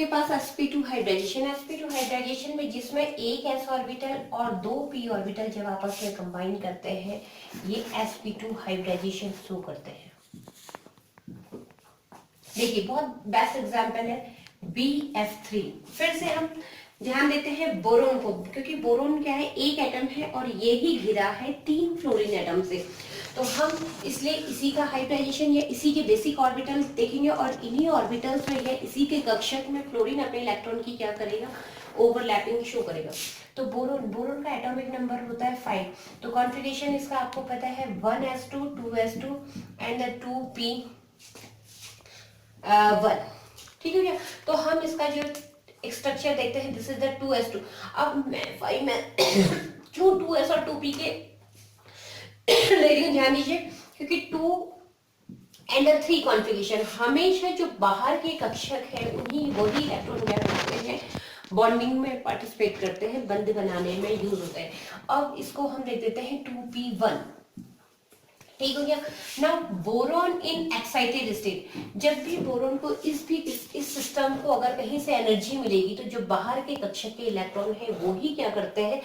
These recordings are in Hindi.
आपके पास sp2 हाइब्रिडाइजेशन, sp2 हाइब्रिडाइजेशन में जिसमें एक s ऑर्बिटल और दो p ऑर्बिटल जब आपस में कंबाइन करते हैं ये sp2 हाइब्रिडाइजेशन शो करते हैं। देखिए बहुत बेस्ट एग्जांपल है BF3। फिर से हम ध्यान देते हैं बोरोन को, क्योंकि बोरोन क्या है, एक एटम है और ये ही घिरा है 3 फ्लोरीन एटम से, तो हम इसलिए इसी का हाइब्रिडाइजेशन या इसी के बेसिक ऑर्बिटल देखेंगे और इन्हीं ऑर्बिटल्स में या इसी के कक्षक में फ्लोरीन अपने इलेक्ट्रॉन की क्या करेगा, ओवरलैपिंग शो करेगा। तो बोरोन का एटॉमिक नंबर होता है 5, तो कॉन्फिगरेशन इसका आपको पता है 1s2 2s2 एंड 2p 1। ठीक है क्या, तो हम इसका जो स्ट्रक्चर देखते हैं, दिस इज द 2s2। अब मैं 5 में क्यों 2s और 2p के ले रही हूँ, ध्यान दीजिए, क्योंकि 2 एंड 3 कॉन्फ़िगरेशन हमेशा जो बाहर के कक्षक है उन्हीं वही इलेक्ट्रॉन क्या करते हैं, बॉन्डिंग में पार्टिसिपेट करते हैं, बंध बनाने में यूज होते हैं। अब इसको हम देख देते हैं 2p1। ठीक हो गया। Now boron in excited state, जब भी बोरॉन को इस सिस्टम को अगर कहीं से एनर्जी मिलेगी तो जो बाहर के कक्षक के इलेक्ट्रॉन है वो ही क्या करते हैं,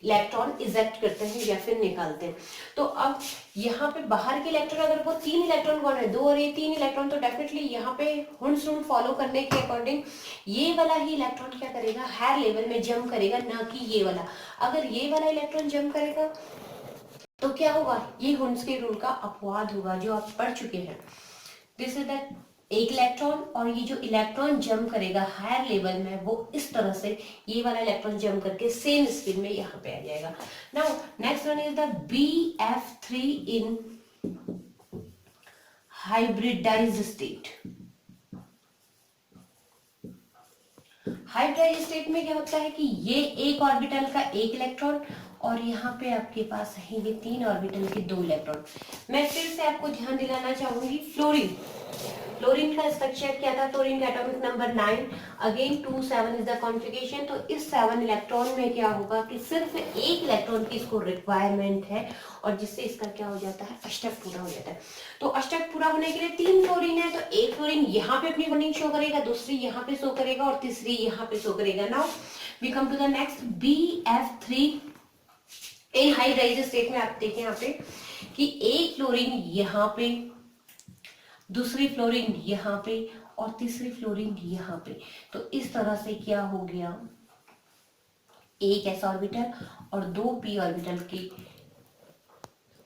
इलेक्ट्रॉन इजेक्ट करते हैं या फिर निकालते हैं। तो अब यहाँ पे बाहर के इलेक्ट्रॉन, अगर वो 3 इलेक्ट्रॉन कौन है, 2 और ये 3 इलेक्ट्रॉन, तो डेफिनेटली यहाँ पे हुंड फॉलो करने के अकॉर्डिंग ये वाला ही इलेक्ट्रॉन क्या करेगा, हायर लेवल में जंप करेगा, ना कि ये वाला। अगर ये वाला इलेक्ट्रॉन जंप करेगा तो क्या होगा, ये हुंड्स के रूल का अपवाद होगा जो आप पढ़ चुके हैं। दिस इज दैट एक इलेक्ट्रॉन, और ये जो इलेक्ट्रॉन जंप करेगा हायर लेवल में वो इस तरह से ये वाला इलेक्ट्रॉन जंप करके सेम स्पीड में यहाँ पे आ जाएगा। Now next one is the BF3 in hybridised state. Hybridised state में क्या होता है कि ये एक ऑर्बिटल का एक इलेक्ट्रॉन और यहाँ पे आपके पास है ये 3 ऑर्बिटल के 2 इलेक्ट्रॉन। मैं फिर से आपको ध्यान दिलाना चाहूंगी, फ्लोरीन का स्ट्रक्चर क्या था, फ्लोरीन का atomic number 9, again 2 7 is the configuration. तो इस 7 इलेक्ट्रॉन में क्या होगा कि सिर्फ एक इलेक्ट्रॉन की इसको रिक्वायरमेंट है और जिससे इसका क्या हो जाता है, अष्टक पूरा हो जाता है। तो अष्टक पूरा होने के लिए 3 फ्लोरीन है, तो एक फ्लोरीन यहाँ पे अपनी बॉन्डिंग शो करेगा, दूसरी यहाँ पे शो करेगा और तीसरी यहाँ पे शो करेगा। Now we come to the next BF3 in hybridised state में। आप देखें यहाँ पे कि एक फ्लोरीन यहाँ पे, दूसरी फ्लोरीन यहाँ पे और तीसरी फ्लोरीन यहाँ पे। तो इस तरह से क्या हो गया, एक s ऑर्बिटल और 2 p ऑर्बिटल के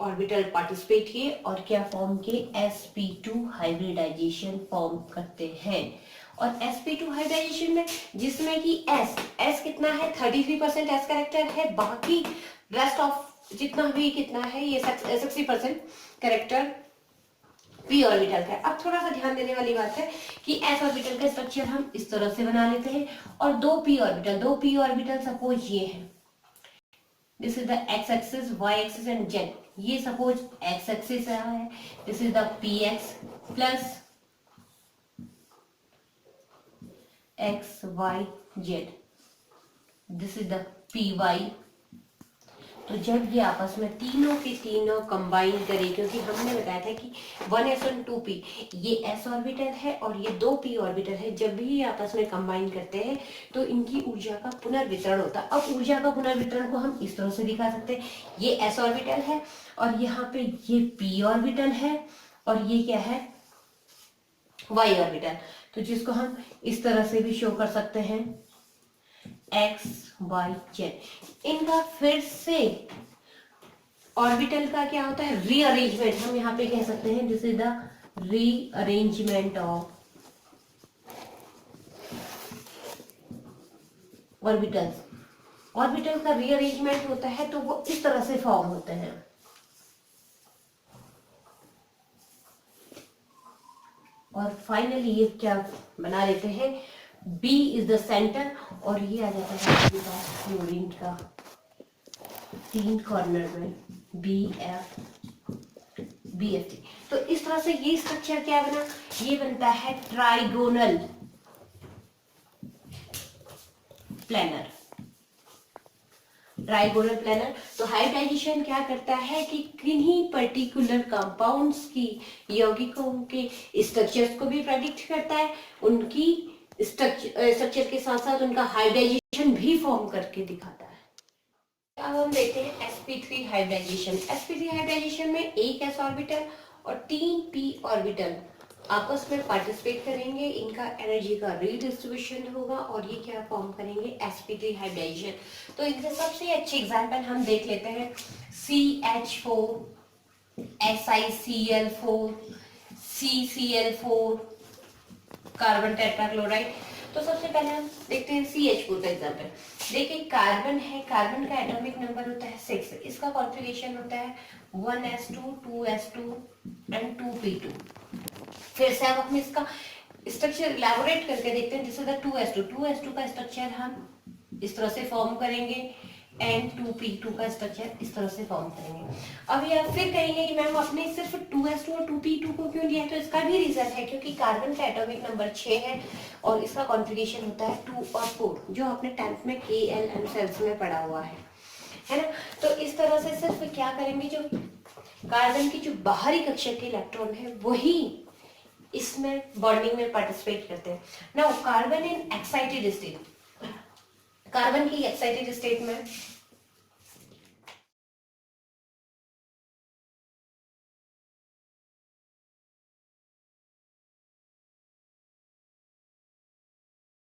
ऑर्बिटल पार्टिसिपेट किए और क्या फॉर्म के, sp2 हाइब्रिडाइजेशन फॉर्म करते हैं। और sp2 हाइब्रिडाइजेशन में जिसमें कि s कितना है, 33% s कैरेक्टर है, बाकी रेस्ट ऑफ जितना भी कितना है ये 60% कैरेक्टर p ऑर्बिटल का है। अब थोड़ा सा ध्यान देने वाली बात है कि s ऑर्बिटल का स्ट्रक्चर हम इस तरह से बना लेते हैं और 2 p ऑर्बिटल सपोज ये है, this is the x axis, y axis and z। ये सपोज x एक्सिस है, this is the px plus x y z, this is the py। तो जब ये आपस में तीनों के तीनों कंबाइन करें, क्योंकि हमने बताया था कि 1s और 2p, ये s ऑर्बिटल है और ये 2p ऑर्बिटल है, जब भी ये आपस में कंबाइन करते हैं तो इनकी ऊर्जा का पुनर्वितरण होता है। अब ऊर्जा का पुनर्वितरण को हम इस तरह से दिखा सकते हैं, ये s ऑर्बिटल है और यहाँ पे ये p ऑर्बिटल है और ये क्या है, y ऑर्बिटल। तो जिसको हम इस तरह से भी शो कर सकते हैं, x y z। इनका फिर से ऑर्बिटल का क्या होता है, रीअरेंजमेंट। हम यहाँ पे कह सकते हैं this is the rearrangement of orbitals. Orbital का रीअरेंजमेंट होता है तो वो इस तरह से फॉर्म होते हैं। और फाइनली ये क्या बना लेते हैं, B इज द सेंटर और ये आ जाता है आपके पास फ्लोरीन का 3 कॉर्नर में BF3। तो इस तरह से ये स्ट्रक्चर क्या बना, ये बनता है ट्राइगोनल प्लेनर। Trigonal planar. तो हाइब्रिडाइजेशन क्या करता है कि किन्हीं पर्टिकुलर कंपाउंड्स की यौगिकों के स्ट्रक्चर्स को भी प्रेडिक्ट करता है, उनकी स्ट्रक्चर के साथ साथ उनका हाइब्रिडाइजेशन भी फॉर्म करके दिखाता है। अब हम देखते हैं sp3 हाइब्रिडाइजेशन। sp3 हाइब्रिडाइजेशन में एक s ऑर्बिटल और 3 p ऑर्बिटल आपस में पार्टिसिपेट करेंगे, इनका एनर्जी का रीडिस्ट्रीब्यूशन होगा और ये क्या फॉर्म करेंगे, sp3 हाइब्रिडाइजेशन। तो इनसे सबसे अच्छे एग्जांपल हम देख लेते हैं CH4, SiCl4, CCl4, carbon tetrachloride. तो सबसे पहले हम देखते हैं CH4 का एग्जांपल। देखिए कार्बन है, कार्बन का एटॉमिक नंबर होता है 6, इसका कॉन्फ़िगरेशन होता है 1s2 2s2 एंड 2p2। फिर से अब हम इसका स्ट्रक्चर इलैबोरेट करके देखते हैं। दिस इज द 2s2 का स्ट्रक्चर हम इस तरह से फॉर्म करेंगे एंड 2p2 का स्ट्रक्चर इस तरह से फॉर्म करेंगे। अब ये आप फिर कहेंगे कि मैम आपने सिर्फ 2s2 और 2p2 को क्यों लिया है, तो इसका भी रीजन है क्योंकि कार्बन का एटॉमिक नंबर 6 है और इसका कॉन्फ़िगरेशन होता है 2 और 4, जो आपने 10th में KLM सेल्स में पढ़ा हुआ है ना। तो इस तरह से सिर्फ क्या करेंगे, जो कार्बन की जो बाहरी कक्षा के इलेक्ट्रॉन है वही इसमें बॉन्डिंग में पार्टिसिपेट करते हैं। Now carbon in excited state, carbon की एक्साइटेड स्टेट में